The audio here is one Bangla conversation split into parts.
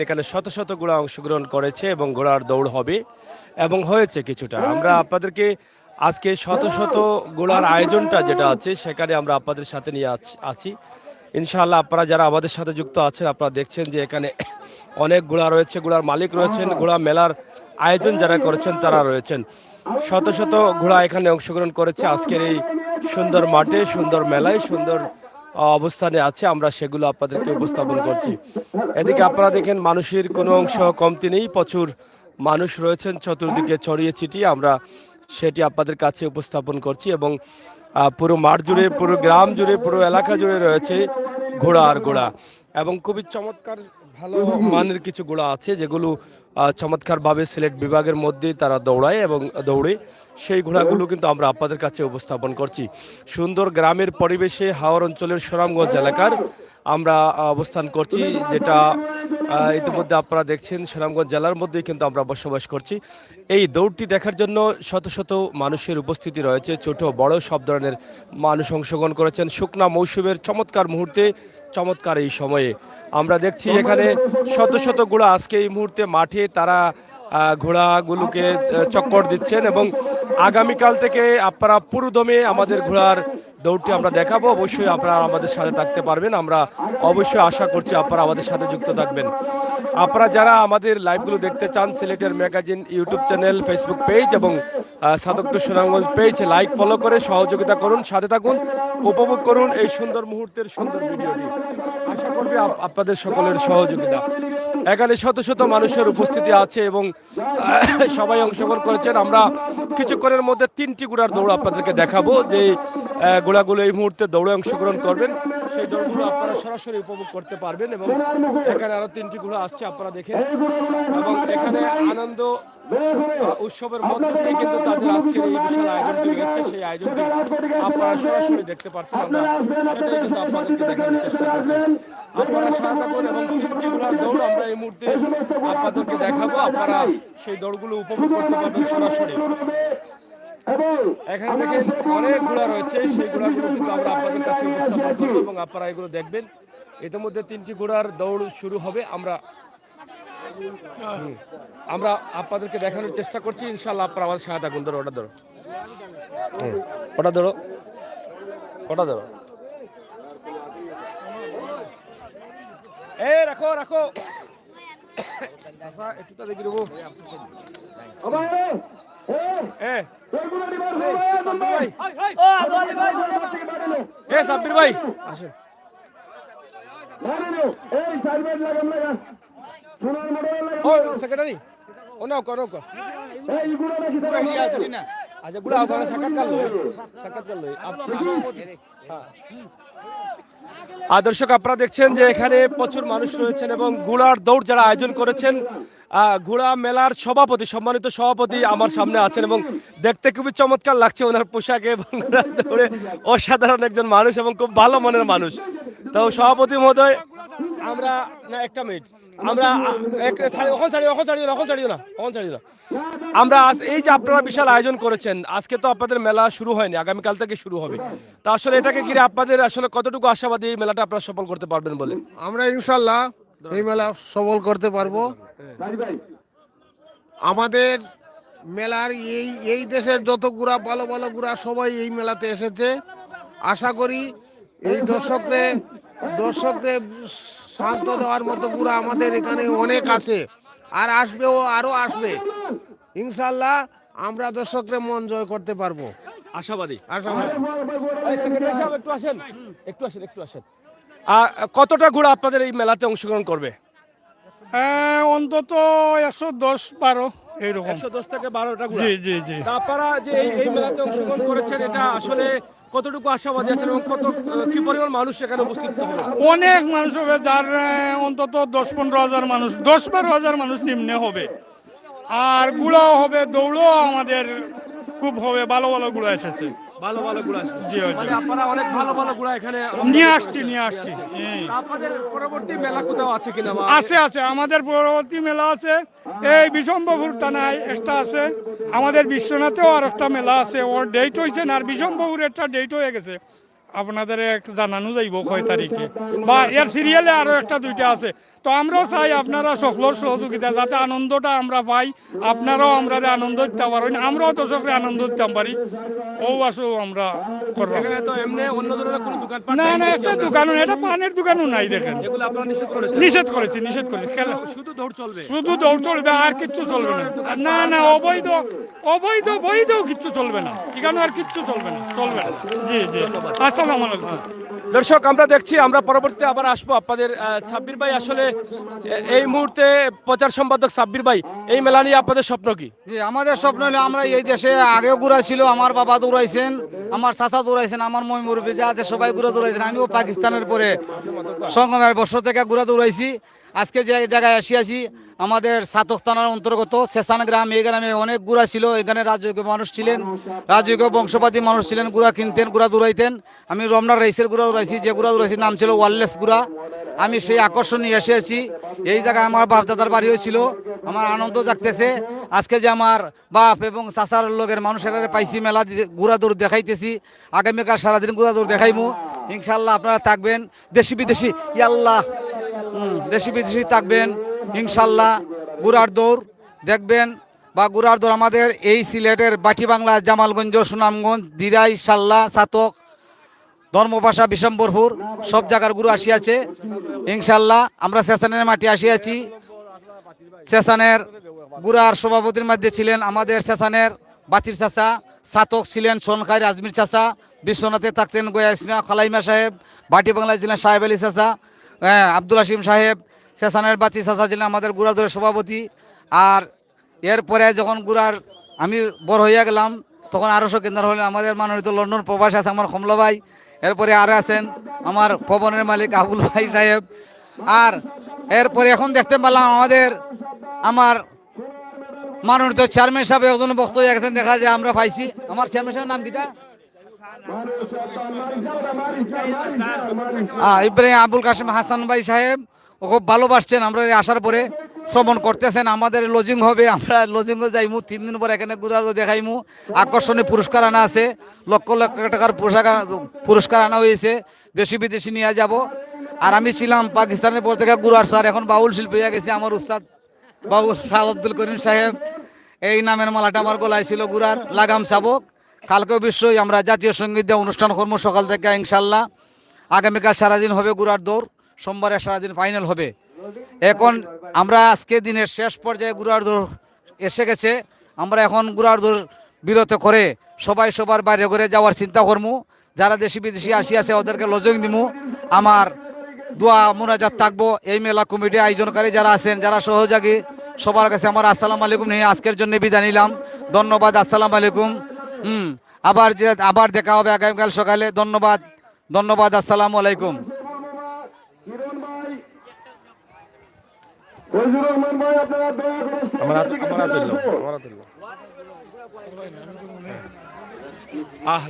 এখানে শত শত ঘোড়া অংশগ্রহণ করেছে এবং ঘোড়ার দৌড় হবে এবং হয়েছে কিছুটা। আমরা আপনাদেরকে আজকে শত শত ঘোড়ার আয়োজনটা যেটা আছে সেখানে আমরা আপনাদের সাথে নিয়ে আছি। ইনশাআল্লাহ আপনারা যারা আমাদের সাথে যুক্ত আছেন আপনারা দেখছেন যে এখানে অনেক ঘোড়া রয়েছে, ঘোড়ার মালিক রয়েছেন, ঘোড়া মেলার আয়োজন যারা করেছেন তারা রয়েছেন। শত শত ঘোড়া এখানে অংশগ্রহণ করেছে আজকের এই সুন্দর মাঠে, সুন্দর মেলায়, সুন্দর অবস্থানে আছে। আমরা সেগুলো আপনাদেরকে উপস্থাপন করছি। এদিকে আপনারা দেখেন মানুষের কোনো অংশ কমতি নেই, প্রচুর মানুষ রয়েছেন চতুর্দিকে ছড়িয়ে ছিটিয়ে। আমরা সেটি আপনাদের কাছে উপস্থাপন করছি এবং পুরো মাঠ জুড়ে, পুরো গ্রাম জুড়ে, পুরো এলাকা জুড়ে রয়েছে ঘোড়া আর ঘোড়া এবং খুবই চমৎকার ভালো মানের কিছু ঘোড়া আছে যেগুলো চমৎকারভাবে সিলেট বিভাগের মধ্যে তারা দৌড়ায় এবং দৌড়ে সেই ঘোড়াগুলো কিন্তু আমরা আপনাদের কাছে উপস্থাপন করছি। সুন্দর গ্রামের পরিবেশে হাওর অঞ্চলের সুনামগঞ্জ এলাকার আমরা অবস্থান করছি, যেটা ইতিমধ্যে আপনারা দেখছেন সুনামগঞ্জ জেলার মধ্যেই কিন্তু আমরা বসবাস করছি। এই দৌড়টি দেখার জন্য শত শত মানুষের উপস্থিতি রয়েছে, ছোট বড় সব ধরনের মানুষ অংশগ্রহণ করেছেন। শুকনা মৌসুমের চমৎকার মুহূর্তে, চমৎকার এই সময়ে আমরা দেখছি এখানে শত শত ঘোড়া আজকে এই মুহূর্তে মাঠে তারা ঘোড়াগুলোকে চক্কর দিচ্ছেন এবং আগামীকাল থেকে আপনারা পুরোদমে আমাদের ঘোড়ার দৌড়টি আমরা দেখাবো। অবশ্যই আপনারা আমাদের সাথে থাকতে পারবেন, আমরা অবশ্যই আশা করছি আপনারা আমাদের সাথে যুক্ত থাকবেন। আপনারা যারা আমাদের লাইভগুলো দেখতে চান সিলেটের magazine YouTube channel, Facebook page এবং সাদক্টর সুনামগঞ্জ পেজ লাইক ফলো করে সহযোগিতা করুন, সাথে থাকুন, উপভোগ করুন এই সুন্দর মুহূর্তের সুন্দর ভিডিওটি। আশা করবে আপনাদের সকলের সহযোগিতা। এখানে শত শত মানুষের উপস্থিতি আছে এবং সবাই অংশগ্রহণ করেছেন। আমরা কিছুক্ষণের মধ্যে 3টি ঘোড়ার দৌড় আপনাদেরকে দেখাবো, যে ঘোড়াগুলো এই মুহূর্তে দৌড়ে অংশগ্রহণ করবেন সেই দৌড়গুলো আপনারা সরাসরি উপভোগ করতে পারবেন এবং এখানে আরো 3টি ঘোড়া আসছে আপনারা দেখেন এবং এখানে আনন্দ উৎসবের মধ্যে দিয়ে কিন্তু তাদের আজকের এই বিশাল আয়োজনটি হয়েছে, সেই আয়োজনটি আপনারা সরাসরি দেখতে পাচ্ছেন। আমরা সেটাই কিন্তু আপনাদেরকে দেখানোর চেষ্টা করছি। আপনারা সাথে থাকুন এবং 3টি ঘোড়ার দৌড় আমরা এই মুহূর্তে আপনাদেরকে দেখাবো, আপনারা সেই দৌড়গুলো উপভোগ করতে পারবেন সরাসরি। এখানে দেখেন অনেক ঘোড়া রয়েছে, সেই ঘোড়াগুলো কিন্তু আমরা আপনাদের কাছে উপস্থাপন করবো এবং আপনারা এগুলো দেখবেন। ইতিমধ্যে 3টি ঘোড়ার দৌড় শুরু হবে, আমরা আপনাদেরকে দেখানোর চেষ্টা করছি। ইনশাআল্লাহ আপনারা আমাদের সাথে থাকুন। ধরো ওটা ধরো, ওটা ধরো, ওটা ধরো, এ রাখো রাখো একটু তা দেখি দেবো। সাব্বির ভাই আসেন। ও সেক্রেটারি ও নাও করো আচ্ছা বুড়া সাক্ষাৎকার দর্শক আপনারা দেখছেন যে এখানে প্রচুর মানুষ রয়েছেন এবং ঘোড়ার দৌড় যারা আয়োজন করেছেন, ঘোড়া মেলার সভাপতি, সম্মানিত সভাপতি আমার সামনে আছেন এবং দেখতে খুবই চমৎকার লাগছে ওনার পোশাকে এবং ঘোড়ার দৌড়ে অসাধারণ একজন মানুষ এবং খুব ভালো মনের মানুষ। তো সভাপতি মহোদয়, আমরা না একটা মিনিট, আমরা আমরা এই যে আপনারা বিশাল আয়োজন করেছেন, আজকে তো আপনাদের মেলা শুরু হয়নি, আগামীকাল থেকে শুরু হবে। তা আসলে এটাকে ঘিরে আপনাদের আসলে কতটুকু আশাবাদী এই মেলাটা আপনারা সফল করতে পারবেন বলে? আমরা ইনশাল্লাহ এই মেলা সফল করতে পারবো। আমাদের মেলার এই দেশের যত গুড়া ভালো ভালো গুড়া সবাই এই মেলাতে এসেছে। আশা করি এই দর্শকদের শান্ত দেওয়ার মতো গুড়া আমাদের এখানে অনেক আছে, আর আসবেও, আরো আসবে ইনশাল্লাহ। আমরা দর্শকদের মন জয় করতে পারবো, আশাবাদী। একটু আসেন। কতটা ঘোড়া আপনাদের এই মেলাতে অংশগ্রহণ করবে? অন্তত 110-12 এইরকম। 110 থেকে 12টা ঘোড়া। জি জি জি। আপনারা যে এই মেলাতে অংশগ্রহণ করেছেন, এটা আসলে কতটুকু আশাবাদী আছেন এবং কি পরিমাণ মানুষ এখানে উপস্থিত হবে? অনেক মানুষ হবে, যার অন্তত 10-15 হাজার মানুষ, 10-12 হাজার মানুষ নিম্নে হবে। আর গুড়াও হবে, দৌড়ও আমাদের খুব হবে, ভালো ভালো গুড়া এসেছে। ভালো ভালো ঘোড়া আছে। জি জি, আপনারা অনেক ভালো ভালো ঘোড়া এখানে নিয়ে আসছি। আপনাদের পরবর্তী মেলা কোথাও আছে কিনা? আছে, আমাদের পরবর্তী মেলা আছে এই বিশম্ভপুর থানায় একটা আছে, আমাদের বিশ্বনাথেও আর একটা মেলা আছে, ওর ডেট হয়েছে না, আর বিশম্ভপুর একটা ডেট হয়ে গেছে। আপনাদের জানানো যাইব কয় তারিখে, বা এর সিরিয়ালে আরো একটা দুইটা আছে। তো আমরাও চাই আপনারা সকলের সহযোগিতা, যাতে আনন্দটা আমরা পাই, আপনারাও আমরা আনন্দ দিতে পারেন, আমরাও দর্শকরা আনন্দ দিতে পারি, ও আসেও আমরা করবো। এখানে তো এমনি অন্য ধরনের কোনো দোকানপাট না নাই না, দেখছি একটা আমরা। দোকানও এটা পানের দোকানও নাই দেখেন। এগুলো আপনারা নিষেধ করেছেন? নিষেধ করেছি খেলা শুধু দৌড় চলবে? শুধু দৌড় চলবে, আর কিচ্ছু চলবে না। না না, বৈধ কিচ্ছু চলবে না, ঠিকানা আর কিচ্ছু চলবে না, চলবে না। জি জি, আসসালামু আলাইকুম। দর্শক আমরা দেখছি, আমরা পরবর্তীতে আবার আসবো আপনাদের। সাব্বির ভাই, আসলে এই মুহূর্তে প্রচার সম্পাদক সাব্বির ভাই, এই মেলা নিয়ে আপনাদের স্বপ্ন কি? জি, আমাদের স্বপ্ন হলো আমরা এই দেশে আগেও ঘুরা ছিল, আমার বাবা দৌড়াইছেন, আমার চাচা দৌড়াইছেন, আমার মই মুরব্বী যা আছে সবাই ঘুরা দৌড়াইছেন। আমিও পাকিস্তানের পরে সংগমের বছর থেকে ঘুরা দৌড়াইছি। আজকে যে জায়গায় আসিয়াছি আমাদের সাতক থানার অন্তর্গত সেসান গ্রাম, এই গ্রামে অনেক গুড়া ছিল। এখানে রাজকীয় মানুষ ছিলেন, রাজকীয় বংশপাতি মানুষ ছিলেন, গুড়া কিনতেন, গুড়া দৌড়াইতেন। আমি রমনার রাইসের গুড়া দৌড়াইছি, যে গুড়া দৌড়াইছি নাম ছিল ওয়ারলেস গুড়া। আমি সেই আকর্ষণ নিয়ে এসেছি। এই জায়গায় আমার বাপ দাদার বাড়ি হয়েছিল, আমার আনন্দ জাগতেছে। আজকে যে আমার বাপ এবং চাচার লোকের মানুষেরা পাইছি, মেলা গুড়া দৌড় দেখাইতেছি। আগামীকাল সারাদিন গুড়া দৌড় দেখাইমু ইনশাল্লাহ। আপনারা থাকবেন, দেশি বিদেশি ইয়াল্লাহ, দেশি বিদেশি থাকবেন ইনশাল্লাহ। গুড়ার দৌড় দেখবেন, বা গুড়ার দৌড় আমাদের এই সিলেটের বাটি বাংলা, জামালগঞ্জ, সুনামগঞ্জ, দিরাই, সাল্লা, সাতক, ধর্মপাশা, বিশম্বরপুর সব জায়গার গুরু আসিয়াছে ইনশাল্লাহ। আমরা সেশনের মাটি আসিয়াছি। সেশনের গুড়ার সভাপতির মধ্যে ছিলেন আমাদের সেশনের বাতির চাচা, সাতক ছিলেন সোনখাই আজমির চাচা, বিশ্বনাথে থাকতেন গোয়া ইসমিয়া খালাইমা সাহেব, বাটি বাংলায় ছিলেন সাহেব আলী চাচা, আব্দুল হাসিম সাহেব। সেশনের বাতি চাচা ছিলেন আমাদের গুড়া দলের সভাপতি। আর এরপরে যখন গুড়ার আমি বড় হইয়া গেলাম, তখন আরও কেন্দ্র হলেন আমাদের মাননীয় লন্ডন প্রবাসী আছে আমার কমলা ভাই। এরপরে আরও আছেন আমার ভবনের মালিক আবুল ভাই সাহেব। আর এরপরে এখন দেখতে পেলাম আমার মাননীয় চেয়ারম্যান সাহেব একজন বক্তব্য গেছেন, দেখা যায় আমরা পাইছি। আমার চেয়ারম্যান সাহেবের নাম কিটা? ইব্রাহিম আবুল কাসিম হাসান ভাই সাহেব। ও খুব ভালোবাসছেন, আমরা আসার পরে শ্রমণ করতেছেন। আমাদের লজিং হবে, আমরা লজিংও যাইমু 3 দিন পর, এখানে ঘুরার দেখাইমু। আকর্ষণীয় পুরস্কার আনা আছে, লক্ষ লক্ষ টাকার পুরস্কার আনা হয়েছে, দেশি বিদেশি নিয়ে যাব। আর আমি ছিলাম পাকিস্তানের পর থেকে গুরার স্যার, এখন বাউল শিল্পী হয়ে গেছে আমার উস্তাদ বাউল শাহ আব্দুল করিম সাহেব। এই নামের মালাটা আমার গলায় ছিল গুরার লাগাম চাবক। কালকে অবশ্যই আমরা জাতীয় সঙ্গীত দিয়ে অনুষ্ঠান কর্ম সকাল থেকে ইনশাল্লাহ। আগামীকাল সারাদিন হবে গুরার দৌড়, সোমবারে সারাদিন ফাইনাল হবে। এখন আমরা আজকে দিনের শেষ পর্যায়ে গুরার দৌড় এসে গেছে। আমরা এখন গুরার দৌড় বিরত করে সবাই সবার বাইরে করে যাওয়ার চিন্তা করবো। যারা দেশি বিদেশি আসিয়াছে ওদেরকে লজং দিমু। আমার দোয়া মোনাজাত থাকবো। এই মেলা কমিটি আয়োজনকারী যারা আছেন, যারা সহযোগী, সবার কাছে আমার আসসালামু আলাইকুম নিয়ে আজকের জন্য বিদায় নিলাম। ধন্যবাদ, আসসালামু আলাইকুম। আবার দেখা হবে আগামীকাল সকালে। ধন্যবাদ, আসসালামু আলাইকুম।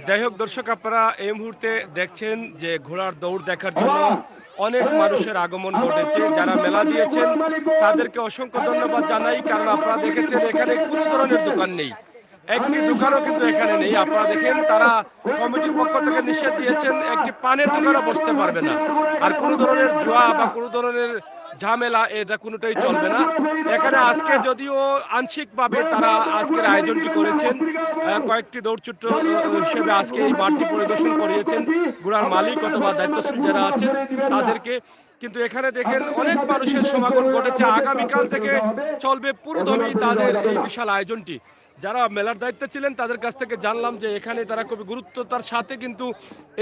যাই হোক দর্শক, আপনারা এই মুহূর্তে দেখছেন যে ঘোড়ার দৌড় দেখার জন্য অনেক মানুষের আগমন ঘটেছে। যারা মেলা দিয়েছেন তাদেরকে অসংখ্য ধন্যবাদ জানাই, কারণ আপনারা দেখেছেন এখানে কোনো ধরনের দোকান নেই, একটি দোকানও কিন্তু এখানে নেই। আপনারা দেখেন তারা কমিটির পক্ষ থেকে নিষেধ দিয়েছেন, একটি পানের দোকানও বসতে পারবে না। আর কোনো ধরনের জুয়া বা কোনো ধরনের ঝামেলা এটা কোনোটাই চলবে না এখানে। আজকে যদিও আংশিকভাবে তারা আজকের আয়োজনটি করেছেন, কয়েকটি দৌড়চূত্র হিসেবে আজকে এই মাঠটি পরিদর্শন করিয়েছেন গুড়ার মালিক অথবা দায়িত্বশীল যারা আছেন তাদেরকে। কিন্তু এখানে দেখেন অনেক মানুষের সমাগম ঘটেছে। আগামীকাল থেকে চলবে পুরোদমে তাদের এই বিশাল আয়োজনটি। যারা মেলার দায়িত্বে ছিলেন তাদের কাছ থেকে জানলাম যে এখানে তারা খুবই গুরুত্বতার সাথে কিন্তু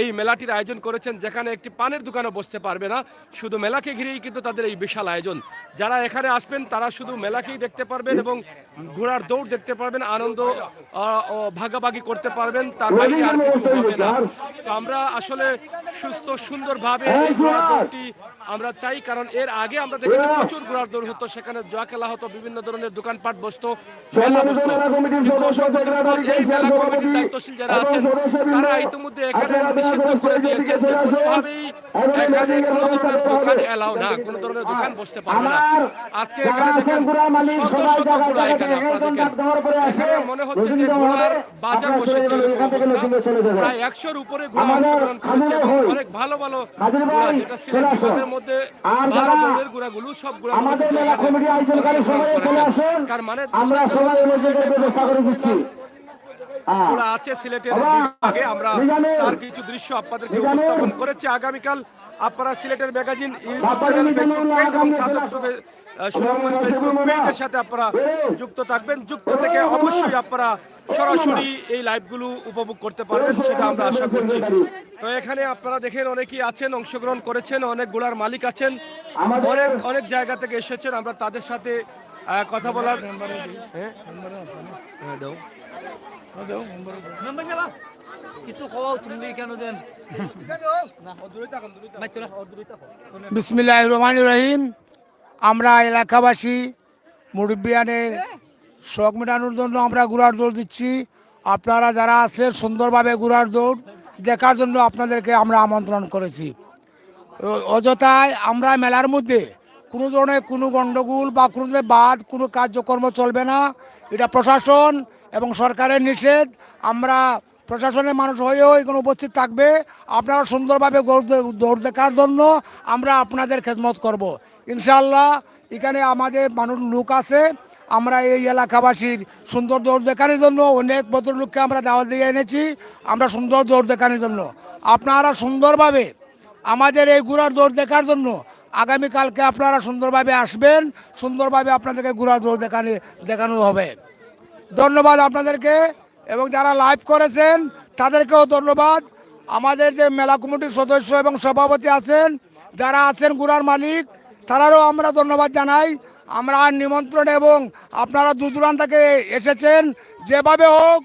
এই মেলাটির আয়োজন করেছেন, যেখানে একটি পানের দোকানও বসতে পারবে না। শুধু মেলাকে ঘিরেই কিন্তু তাদের এই বিশাল আয়োজন। যারা এখানে আসবেন তারা শুধু মেলাকেই দেখতে পারবেন এবং ঘোড়ার দৌড় দেখতে পারবেন, আনন্দ ভাগাভাগি করতে পারবেন, তার বাইরে আর কিছু হবে না। তো আমরা আসলে সুস্থ সুন্দরভাবে এই ঘোড়ার দৌড়টি আমরা চাই, কারণ এর আগে আমরা দেখেছি প্রচুর ঘোড়ার দৌড় হতো, সেখানে জুয়া খেলা হতো, বিভিন্ন ধরনের দোকানপাট বসতো, মেলা বসতো। কিন্তু অসংখ্য ধন্যবাদ। এই মেলা কমিটির দায়িত্বশীল যারা আছেন তারা ইতিমধ্যে এখানে নিষিদ্ধ করে দিয়েছেন যে কোনোভাবেই এখানে কোনো ধরনের দোকান এলাও না, কোনো ধরনের দোকান বসতে পারবে না। আজকে এখানে দেখেন শত শত ঘোড়া, এখানে আপনারা দেখেন এখানে মনে হচ্ছে যে ঘোড়ার বাজার বসেছে এরকম অবস্থা। প্রায় 100-র উপরে ঘোড়া অংশগ্রহণ করেছে এবং অনেক ভালো ভালো ঘোড়া, যেটা সিলেট বিভাগের মধ্যে ভালো দৌড়ের ঘোড়াগুলো সব ঘোড়া তার মানে ঘোড়া আছে সিলেটের বিভাগে। আমরা তার কিছু দৃশ্য আপনাদেরকে উপস্থাপন করেছি। আগামীকাল আপনারা সিলেটের magazine YouTube channel, Facebook page এবং সুনামগঞ্জ ফেসবুক পেজের সাথে আপনারা যুক্ত থাকবেন। যুক্ত থেকে অবশ্যই আপনারা সরাসরি এই লাইভগুলো উপভোগ করতে পারবেন, সেটা আমরা আশা করছি। তো এখানে আপনারা দেখেন অনেকেই আছেন, অংশগ্রহণ করেছেন, অনেক ঘোড়ার মালিক আছেন, অনেক জায়গা থেকে এসেছেন। আমরা তাদের সাথে কথা বলার বিসমিল্লাহির রহমানির রহিম। আমরা এলাকাবাসী মুরব্বিয়ানের শখ মেটানোর জন্য আমরা ঘোড়ার দৌড় দিচ্ছি। আপনারা যারা আছেন সুন্দরভাবে ঘোড়ার দৌড় দেখার জন্য আপনাদেরকে আমরা আমন্ত্রণ করেছি। অযথায় আমরা মেলার মধ্যে কোনো ধরনের কোনো গণ্ডগোল বা কোনো ধরনের বাদ কোনো কার্যকর্ম চলবে না, এটা প্রশাসন এবং সরকারের নিষেধ। আমরা প্রশাসনের মানুষ হয়েও এখানে উপস্থিত থাকবে। আপনারা সুন্দরভাবে দৌড় দেখার জন্য আমরা আপনাদের খেদমত করব ইনশাআল্লাহ। এখানে আমাদের মানুষ লোক আছে, আমরা এই এলাকাবাসীর সুন্দর দৌড় দেখানোর জন্য অনেক ভদ্রলোককে আমরা দাওয়াত দিয়ে এনেছি, আমরা সুন্দর দৌড় দেখানোর জন্য। আপনারা সুন্দরভাবে আমাদের এই ঘোড়ার দৌড় দেখার জন্য আগামীকালকে আপনারা সুন্দরভাবে আসবেন, সুন্দরভাবে আপনাদেরকে ঘোড়ার দৌড় দেখানো হবে। ধন্যবাদ আপনাদেরকে, এবং যারা লাইভ করেছেন তাদেরকেও ধন্যবাদ। আমাদের যে মেলা কমিটির সদস্য এবং সভাপতি আছেন, যারা আছেন ঘোড়ার মালিক, তারারও আমরা ধন্যবাদ জানাই। আমরা নিমন্ত্রণ এবং আপনারা দূর দূরান্ত থেকে এসেছেন, যেভাবে হোক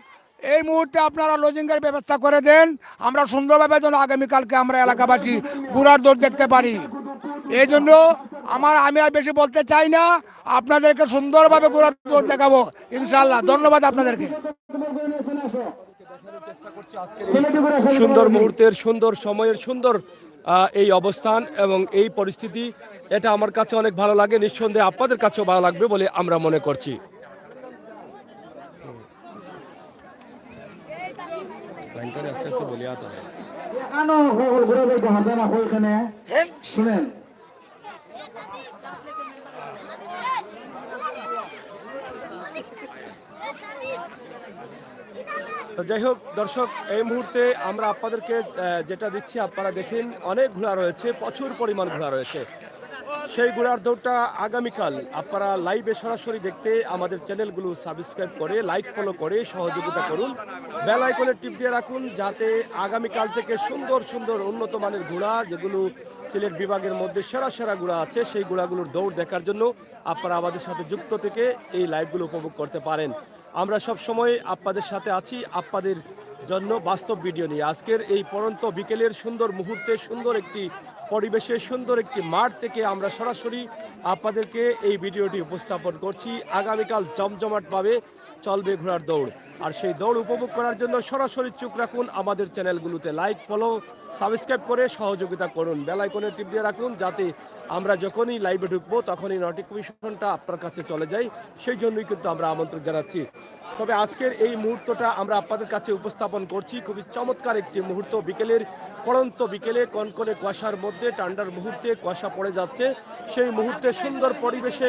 এই মুহূর্তে আপনারা লজিংয়ের ব্যবস্থা করে দেন, আমরা সুন্দরভাবে যেন আগামীকালকে আমরা এলাকাবাসী ঘোড়ার দৌড় দেখতে পারি। এই জন্য আমি আর বেশি বলতে চাই না, আপনাদেরকে সুন্দরভাবে ঘোড়ার দৌড় দেখাবো ইনশাআল্লাহ। ধন্যবাদ আপনাদেরকে। সুন্দর মুহূর্তের, সুন্দর সময়ের, সুন্দর এই অবস্থান এবং এই পরিস্থিতি, এটা আমার কাছে অনেক ভালো লাগে। নিঃসন্দেহে আপনাদের কাছেও ভালো লাগবে বলে আমরা মনে করছি। আস্তে আস্তে বলি শুনেন। তো যাই হোক দর্শক, এই মুহূর্তে আমরা আপনাদেরকে যেটা দিচ্ছি আপনারা দেখেন, অনেক ঘোড়া রয়েছে, প্রচুর পরিমাণ ঘোড়া রয়েছে। সেই ঘোড়ার দৌড়টা আগামীকাল আপনারা লাইভে সরাসরি দেখতে আমাদের চ্যানেলগুলো সাবস্ক্রাইব করে লাইক ফলো করে সহযোগিতা করুন, বেল আইকনে টিপ দিয়ে রাখুন, যাতে আগামীকাল থেকে সুন্দর সুন্দর উন্নত মানের ঘোড়া, যেগুলো সিলেট বিভাগের মধ্যে সেরা সেরা ঘোড়া আছে, সেই ঘোড়াগুলোর দৌড় দেখার জন্য আপনারা আমাদের সাথে যুক্ত থেকে এই লাইভগুলো উপভোগ করতে পারেন। আমরা সব সময় আপনাদের সাথে আছি, আপনাদের জন্য বাস্তব ভিডিও নিয়ে। আজকের এই পড়ন্ত বিকেলের সুন্দর মুহূর্তে, সুন্দর একটি পরিবেশে, সুন্দর একটি মাঠ থেকে আমরা সরাসরি আপনাদেরকে এই ভিডিওটি উপস্থাপন করছি। আগামীকাল জমজমাটভাবে চলবে ঘোড়ার দৌড়, আর সেই দৌড় উপভোগ করার জন্য সরাসরি চোখ রাখুন আমাদের চ্যানেলগুলোতে, লাইক ফলো সাবস্ক্রাইব করে সহযোগিতা করুন, বেল আইকনে টিপ দিয়ে রাখুন, যাতে আমরা যখনই লাইভে ঢুকবো তখনই নোটিফিকেশনটা আপনার কাছে চলে যায়। সেই জন্যই কিন্তু আমরা আমন্ত্রণ জানাচ্ছি। তবে আজকের এই মুহূর্তটা আমরা আপনাদের কাছে উপস্থাপন করছি, খুবই চমৎকার একটি মুহূর্ত। বিকেলের পড়ন্ত বিকেলে কনকনে কুয়াশার মধ্যে, ঠান্ডার মুহূর্তে কুয়াশা পড়ে যাচ্ছে, সেই মুহূর্তে সুন্দর পরিবেশে,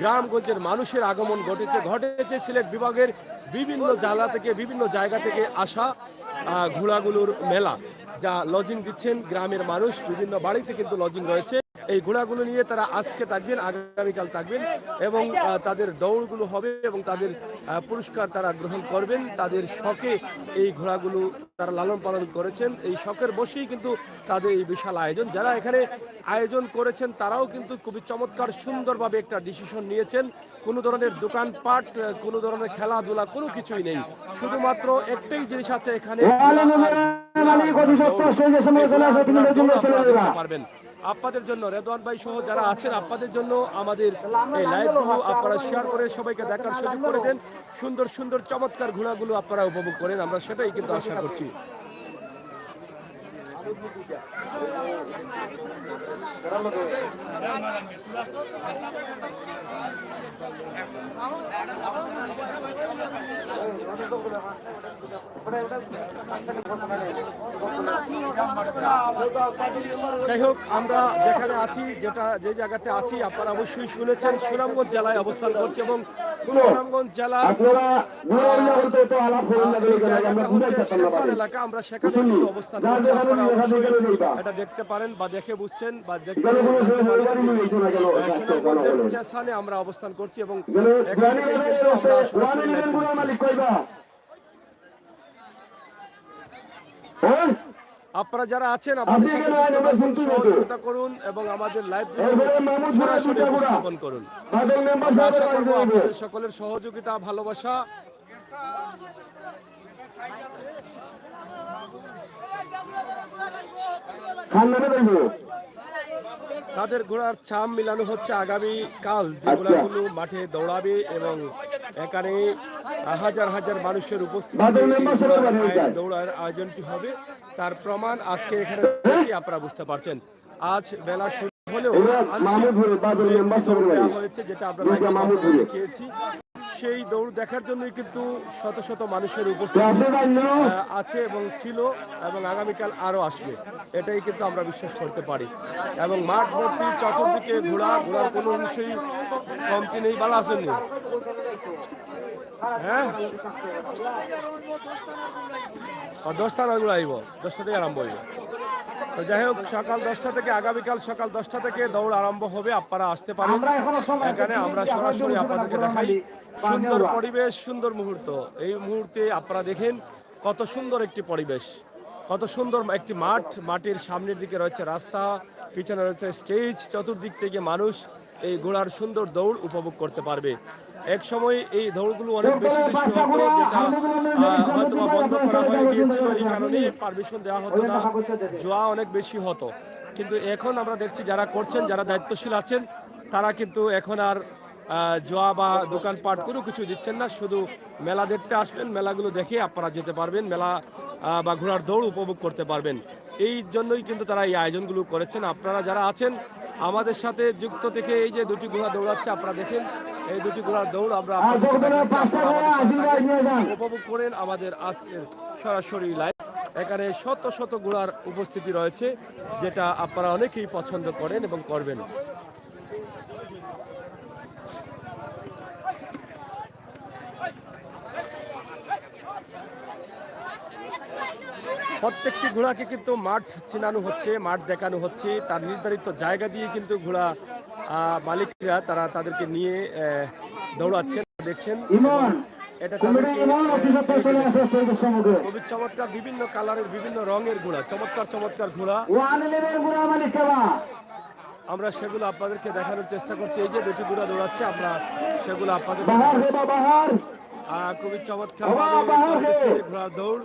গ্রামগঞ্জের মানুষের আগমন ঘটেছে সিলেট বিভাগের বিভিন্ন জায়গা থেকে আসা ঘোড়াগুলোর মেলা, যা লজিং দিচ্ছেন গ্রামের মানুষ। বিভিন্ন বাড়িতে কিন্তু লজিং রয়েছে। এই ঘোড়াগুলো নিয়ে তারা আজকে থাকবেন, আগামীকাল থাকবেন, এবং তাদের দৌড়গুলো হবে এবং তাদের পুরস্কার তারা গ্রহণ করবেন। তাদের শখে এই ঘোড়াগুলো তারা লালন পালন করেছেন, এই শখের বসেই কিন্তু তাদের এই বিশাল আয়োজন। যারা এখানে আয়োজন করেছেন তারাও কিন্তু খুবই চমৎকার সুন্দরভাবে একটা ডিসিশন নিয়েছেন। কোনো ধরনের দোকানপাট, কোনো ধরনের খেলাধুলা কোনো কিছুই নেই, শুধুমাত্র একটাই জিনিস আছে এখানে পারবেন। আপনাদের জন্য রেদওয়ান ভাই সহ যারা আছেন আপনাদের জন্য আমাদের এই লাইভগুলো আপনারা শেয়ার করে সবাইকে দেখার সুযোগ করে দেন, সুন্দর সুন্দর চমৎকার ঘোড়াগুলো আপনারা উপভোগ করেন, আমরা সেটাই কিন্তু আশা করছি। যাই হোক, আমরা যেখানে আছি, যে জায়গাতে আছি আপনারা অবশ্যই শুনেছেন সুনামগঞ্জ জেলায় অবস্থান করছি এবং সুনামগঞ্জ জেলার এলাকা, আমরা সেখানে কিন্তু অবস্থান করছি। আপনারা অবশ্যই এটা দেখতে পারেন বা দেখে বুঝছেন বা দেখতে সুনামগঞ্জের চেসানে আমরা অবস্থান করছি এবং এখান থেকেই কিন্তু আমরা সরাসরি লাইভ করছি। আপনারা যারা আছেন আমাদের সাথে যুক্ত থাকুন, সহযোগিতা করুন এবং আমাদের লাইভ সরাসরি উপস্থাপন করুন। আমরা আশা করব আপনাদের সকলের সহযোগিতা, ভালোবাসা। তাদের ঘোড়ার ছাম মিলানো হচ্ছে আগামী কাল যে ঘোড়াগুলো মাঠে দৌড়াবে এবং এখানে হাজার হাজার মানুষের উপস্থিতি দৌড়ার আয়োজনটি হবে, তার প্রমাণ আজকে এখানে আপনারা বুঝতে পারছেন। আজ বেলা শুরু হলেও হয়েছে যেটা আমরা দেখিয়েছি, সেই দৌড় দেখার জন্যই কিন্তু শত শত মানুষের উপস্থিতি আছে এবং ছিল এবং আগামীকাল আরো আসবে, এটাই কিন্তু আমরা বিশ্বাস করতে পারি। এবং মাঠ ভর্তি চতুর্দিকে ঘোড়ার কোনো অংশই কমতি নেই। ভালো আসেননি? হ্যাঁ, 10টা নগুলো আইব, 10টা থেকে আরম্ভ হইব। তো যাই হোক, সকাল 10টা থেকে আগামীকাল সকাল 10টা থেকে দৌড় আরম্ভ হবে, আপনারা আসতে পারেন এখানে। আমরা সরাসরি আপনাদেরকে দেখাই সুন্দর পরিবেশ, সুন্দর মুহূর্ত। এই মুহূর্তে আপনারা দেখেন কত সুন্দর একটি পরিবেশ, কত সুন্দর একটি মাঠ। মাঠের সামনের দিকে রয়েছে রাস্তা, পিছনে রয়েছে স্টেজ, চতুর্দিক থেকে মানুষ এই ঘোড়ার সুন্দর দৌড় উপভোগ করতে পারবে। এক সময় এই দৌড়গুলো অনেক বেশি বেশি হতো, যেটা হয়তো বন্ধ করা হয়ে গিয়েছিল, এই কারণে পারমিশন দেওয়া হতো না, জোয়া অনেক বেশি হতো। কিন্তু এখন আমরা দেখছি যারা করছেন, যারা দায়িত্বশীল আছেন, তারা কিন্তু এখন আর জোয়া বা দোকানপাট কোনো কিছু দিচ্ছেন না, শুধু মেলা দেখতে আসবেন, মেলাগুলো দেখে আপনারা যেতে পারবেন, মেলা বা ঘোড়ার দৌড় উপভোগ করতে পারবেন। এই জন্যই কিন্তু তারা এই আয়োজনগুলো করেছেন। আপনারা যারা আছেন আমাদের সাথে যুক্ত থেকে এই যে দুটি ঘোড়া দৌড়াচ্ছে, আপনারা দেখেন এই দুটি ঘোড়ার দৌড় আমরা উপভোগ করেন আমাদের আজকের সরাসরি লাইভ। এখানে শত শত ঘোড়ার উপস্থিতি রয়েছে, যেটা আপনারা অনেকেই পছন্দ করেন এবং করবেন। প্রত্যেকটি ঘোড়াকে কিন্তু মাঠ চিনানো হচ্ছে, মাঠ দেখানো হচ্ছে, তার নির্ধারিত জায়গা দিয়ে কিন্তু ঘোড়া মালিকরা তারা তাদেরকে নিয়ে দৌড়াচ্ছেন, দেখছেন। এটা খুবই চমৎকার, বিভিন্ন কালারের বিভিন্ন রঙের ঘোড়া, চমৎকার চমৎকার ঘোড়া। আমরা সেগুলো আপনাদেরকে দেখানোর চেষ্টা করছি। এই যে দুটি ঘোড়া দৌড়াচ্ছে, আমরা সেগুলো আপনাদের খুবই চমৎকার ঘোড়া দৌড়।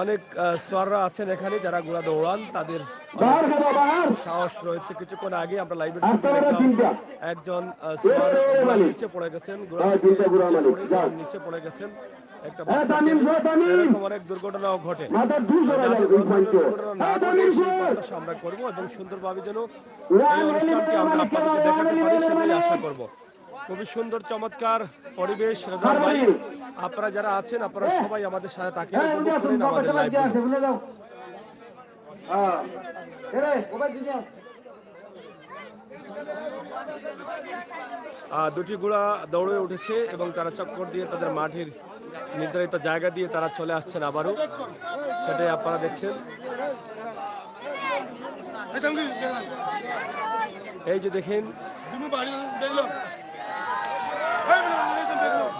অনেক সোয়াররা আছেন এখানে যারা ঘোড়া দৌড়ান, তাদের সাহস রয়েছে। কিছুক্ষণ আগে আমরা লাইভের শুরুতে দেখলাম একজন সোয়ার নিচে পড়ে গেছেন, নিচে পড়ে গেছেন একটা বাচ্চা ছেলে। এরকম অনেক দুর্ঘটনাও ঘটে, আমরা করবো এবং সুন্দরভাবে যেন এই অনুষ্ঠানটি আমরা আপনাদেরকে দেখাতে পারি, সেটাই আশা করব। খুবই সুন্দর চমৎকার পরিবেশ। রেদওয়ান ভাই, আপনারা যারা আছেন আপনারা সবাই আমাদের সাথে তাকিয়ে আমাদের লাইভ। দুটি ঘোড়া দৌড়ে উঠেছে এবং তারা চক্কর দিয়ে তাদের মাঠের নির্ধারিত জায়গা দিয়ে তারা চলে আসছেন আবারও, সেটাই আপনারা দেখছেন। এই যে দেখেন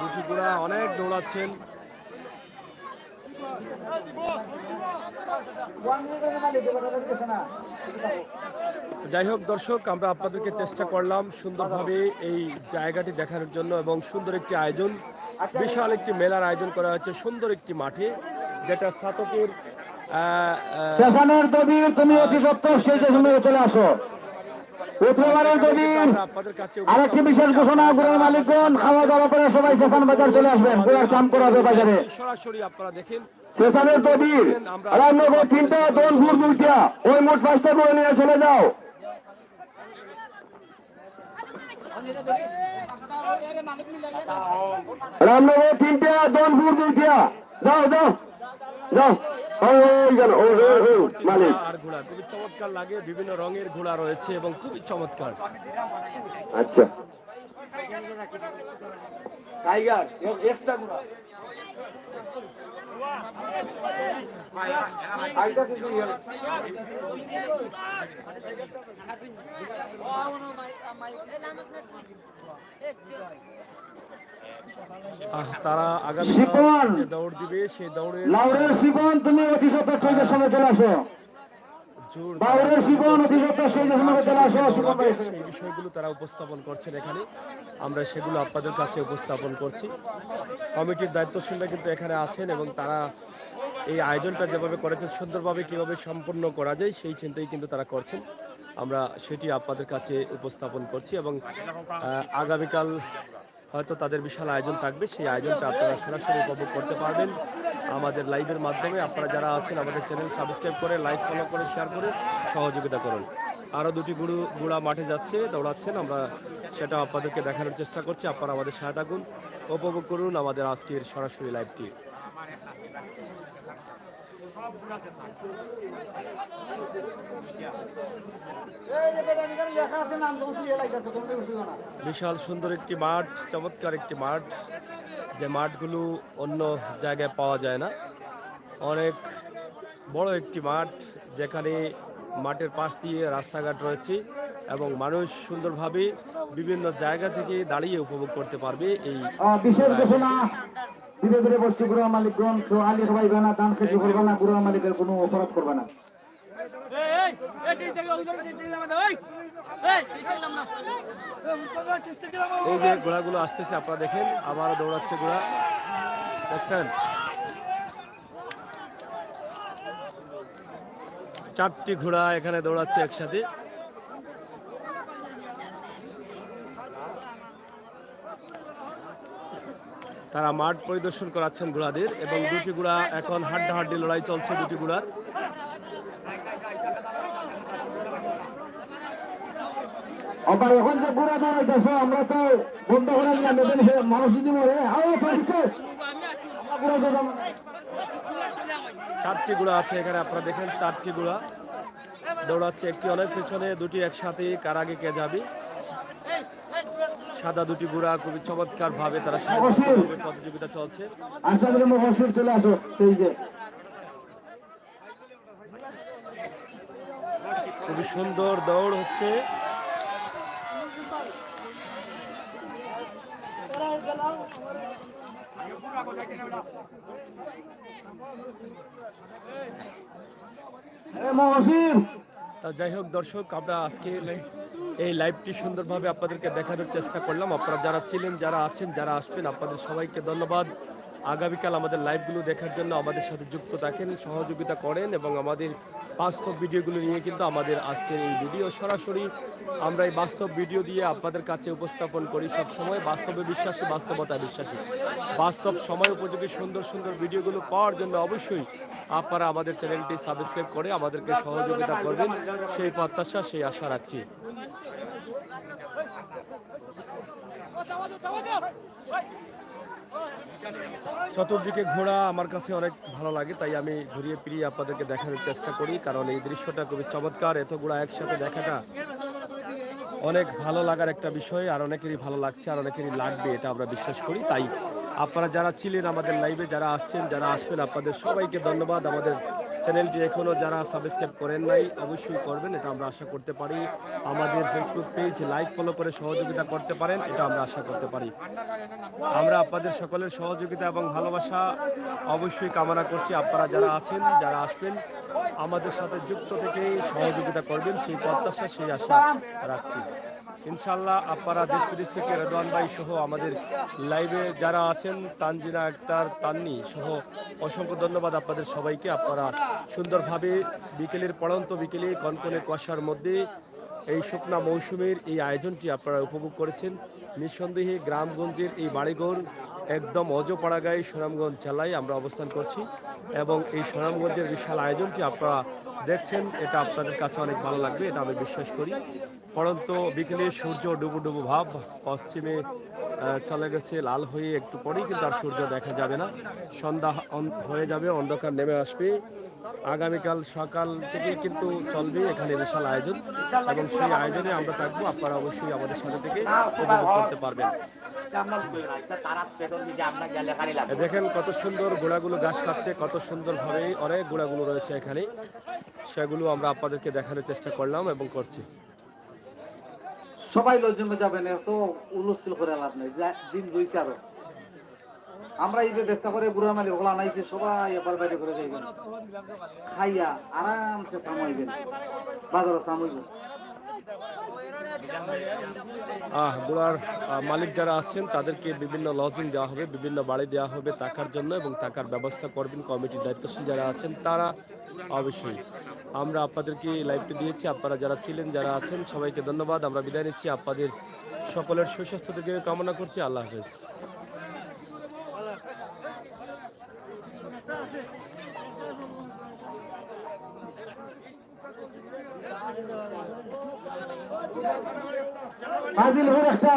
দুটি ঘোড়া অনেক দৌড়াচ্ছেন। যাই হোক দর্শক, আমরা আপনাদেরকে চেষ্টা করলাম সুন্দরভাবে এই জায়গাটি দেখানোর জন্য এবং সুন্দর একটি আয়োজন, বিশাল একটি মেলার আয়োজন করা হয়েছে সুন্দর একটি মাঠে, যেটা ছাতকের স্টেশনের দবির তুমি অতি সত্তর স্টেজের সামনে চলে আসো। প্রথমবারের দবির আপনাদের কাছে আরেকটি বিশেষ ঘোষণা, গুড়ার মালিকগণ খাওয়া দাওয়া করে সবাই স্টেশন বাজার চলে আসবেন, গুড়ার চান করা হবে বাজারে। সরাসরি আপনারা দেখেন স্টেশনের দবির রামনগর 3টা 10 ফুট 2টা, ওই মোট 5টা করে নিয়ে চলে যাও। রামনগর 3টা 10 ফুট 2টা, যাও যাও যাও। ওই গেল ওই মালিক। আর ঘোড়া খুবই চমৎকার লাগে, বিভিন্ন রঙের ঘোড়া রয়েছে এবং খুবই চমৎকার। আচ্ছা তারা আগামী শিপন! যে দৌড় দিবে সেই দৌড়ের লাউরের শিবন তুমি অতি সত্তর স্টেজের সামনে চলে আসো। জোর বাউরের শিবন অতি সত্তর স্টেজের সামনে চলে আসো। শিবন ভাই সেই বিষয়গুলো তারা উপস্থাপন করছেন এখানে, আমরা সেগুলো আপনাদের কাছে উপস্থাপন করছি। কমিটির দায়িত্বশীলরা কিন্তু এখানে আছেন এবং তারা এই আয়োজনটা যেভাবে করেছেন সুন্দরভাবে কিভাবে সম্পন্ন করা যায় সেই চিন্তাই কিন্তু তারা করছেন। আমরা সেটি আপনাদের কাছে উপস্থাপন করছি এবং আগামীকাল হয়তো তাদের বিশাল আয়োজন থাকবে, সেই আয়োজনটা আপনারা সরাসরি উপভোগ করতে পারবেন আমাদের লাইভের মাধ্যমে। আপনারা যারা আছেন আমাদের চ্যানেল সাবস্ক্রাইব করে, লাইক, ফলো করে, শেয়ার করে সহযোগিতা করুন। আরও দুটি গুড়া মাঠে যাচ্ছে, দৌড়াচ্ছেন, আমরা সেটা আপনাদেরকে দেখানোর চেষ্টা করছি। আপনারা আমাদের সহায়তা করুন, উপভোগ করুন আমাদের আজকের সরাসরি লাইভটি। বিশাল সুন্দর একটি মাঠ, চমৎকার একটি মাঠ, যে মাঠগুলো অন্য জায়গায় পাওয়া যায় না। অনেক বড় একটি মাঠ, যেখানে মাঠের পাশ দিয়ে রাস্তাঘাট রয়েছে এবং মানুষ সুন্দরভাবে বিভিন্ন জায়গা থেকে দাঁড়িয়ে উপভোগ করতে পারবে এই বিশেষ ঘোষণা, ধীরে ধীরে বসছি গুড়া মালিকগণ, কেউ আলী খাইবে না, দান খেতে করবে না, গুড়া মালিকের কোনো অপরাধ করবে না। এই যে ঘোড়াগুলো আসতেছে আপনারা দেখেন, আবারও দৌড়াচ্ছে ঘোড়া, দেখছেন? 4টি ঘোড়া এখানে দৌড়াচ্ছে একসাথে। তারা মাঠ পরিদর্শন করাচ্ছেন ঘোড়াদের এবং দুটি ঘোড়া এখন হাড্ডাহাড্ডি লড়াই চলছে দুটি ঘোড়ার। আবার এখন যে ঘোড়া দাঁড়াইতেছে আমরা তো বন্ধ করে দিলাম, মানুষ যদি মরে চারটি ঘোড়া আছে এখানে, আপনারা দেখেন 4টি ঘোড়া দৌড়াচ্ছে, একটি অনেক পেছনে, দুটি একসাথে, কার আগে কে যাবে। সাদা দুটি ঘোড়া খুবই চমৎকার ভাবে তারা প্রতিযোগিতা চলছে। আশা করি মহসির চলে আসো। সেই যে খুবই সুন্দর দৌড় হচ্ছে। মহসির তা যাই হোক দর্শক, আমরা আজকে এই লাইভটি সুন্দরভাবে আপনাদেরকে দেখানোর চেষ্টা করলাম। আপনারা যারা ছিলেন, যারা আছেন, যারা আসবেন, আপনাদের সবাইকে ধন্যবাদ। আগামীকাল আমাদের লাইভগুলো দেখার জন্য আমাদের সাথে যুক্ত থাকেন, সহযোগিতা করেন এবং আমাদের বাস্তব ভিডিওগুলো নিয়ে কিন্তু আমাদের আজকের এই ভিডিও সরাসরি আমরা এই বাস্তব ভিডিও দিয়ে আপনাদের কাছে উপস্থাপন করি। সবসময় বাস্তবে বিশ্বাসী, বাস্তবতায় বিশ্বাসী, বাস্তব সময় উপযোগী সুন্দর সুন্দর ভিডিওগুলো পাওয়ার জন্য অবশ্যই আপনারা আমাদের চ্যানেলটি সাবস্ক্রাইব করে আমাদেরকে সহযোগিতা করবেন, সেই প্রত্যাশা, সেই আশা রাখছি। চতুর্দিকে ঘোড়া আমার কাছে অনেক ভালো লাগে, তাই আমি ঘুরিয়ে ফিরিয়ে আপনাদেরকে দেখানোর চেষ্টা করি, কারণ এই দৃশ্যটা খুবই চমৎকার। এত ঘোড়া একসাথে দেখাটা অনেক ভালো লাগার একটা বিষয়, আর অনেকেরই ভালো লাগছে, আর অনেকেরই লাগবে, এটা আমরা বিশ্বাস করি। তাই আপনারা যারা ছিলেন আমাদের লাইভে, যারা আসছেন, যারা আসবেন, আপনাদের সবাইকে ধন্যবাদ। আমাদের চ্যানেলটি এখনও যারা সাবস্ক্রাইব করেন নাই অবশ্যই করবেন, এটা আমরা আশা করতে পারি। আমাদের ফেসবুক পেজ লাইক, ফলো করে সহযোগিতা করতে পারেন, এটা আমরা আশা করতে পারি। আমরা আপনাদের সকলের সহযোগিতা এবং ভালোবাসা অবশ্যই কামনা করছি। আপনারা যারা আছেন, যারা আসবেন, আমাদের সাথে যুক্ত থেকে সহযোগিতা করবেন, সেই প্রত্যাশা, সেই আশা রাখছি। ইনশাল্লাহ আপনারা দেশ বিদেশ থেকে রেদওয়ান ভাই সহ আমাদের লাইভে যারা আছেন, তানজিনা আক্তার, তান্নি সহ অসংখ্য ধন্যবাদ আপনাদের সবাইকে। আপনারা সুন্দরভাবে বিকেলের পড়ন্ত বিকেলে কনকনে কুয়াশার মধ্যে এই শুকনা মৌসুমের এই আয়োজনটি আপনারা উপভোগ করেছেন। নিঃসন্দেহে গ্রামগঞ্জের এই বাড়িঘর একদম অজপাড়াগাঁই সুনামগঞ্জ জেলায় আমরা অবস্থান করছি এবং এই সুনামগঞ্জের বিশাল আয়োজনটি আপনারা দেখছেন, এটা আপনাদের কাছে অনেক ভালো লাগবে, এটা আমি বিশ্বাস করি। পরন্ত বিকেলে সূর্য ডুবু ডুবু ভাব, পশ্চিমে চলে গেছে লাল হয়ে, একটু পরেই কিন্তু আর সূর্য দেখা যাবে না, সন্ধ্যা হয়ে যাবে, অন্ধকার নেমে আসবে। আগামীকাল সকাল থেকে কিন্তু চলবে এখানে বিশাল আয়োজন এবং সেই আয়োজনে আমরা থাকবো। আপনারা অবশ্যই আমাদের সাথে থেকে উপভোগ করতে পারবেন। দেখেন কত সুন্দর গোড়াগুলো ঘাস খাচ্ছে, কত সুন্দরভাবে অনেক গোড়াগুলো রয়েছে এখানে, সেগুলো আমরা আপনাদেরকে দেখানোর চেষ্টা করলাম এবং করছি। সবাই লজ্জন যাবেন, এত উলস্থুল করে লাভ নেই, দিন রয়েছে আরো। আমরা এই ব্যবস্থা করে বুড়া মালি ওগুলো আনাইছি, সবাই এবার বাইরে করে যাইবেন, খাইয়া আরামসে সামাইবেন, বাজারে সামাইবেন। গোড়ার মালিক যারা আসছেন তাদেরকে বিভিন্ন লজিং দেওয়া হবে, বিভিন্ন বাড়ি দেওয়া হবে থাকার জন্য এবং থাকার ব্যবস্থা করবেন কমিটির দায়িত্বশীল যারা আছেন তারা। অবশ্যই আমরা আপনাদেরকে লাইভটি দিয়েছি, আপনারা যারা ছিলেন যারা আছেন সবাইকে ধন্যবাদ। আমরা বিদায় নিচ্ছি, আপনাদের সকলের সুস্বাস্থ্য থেকে কামনা করছি। আল্লাহ হাফেজ। Adil Hurasa.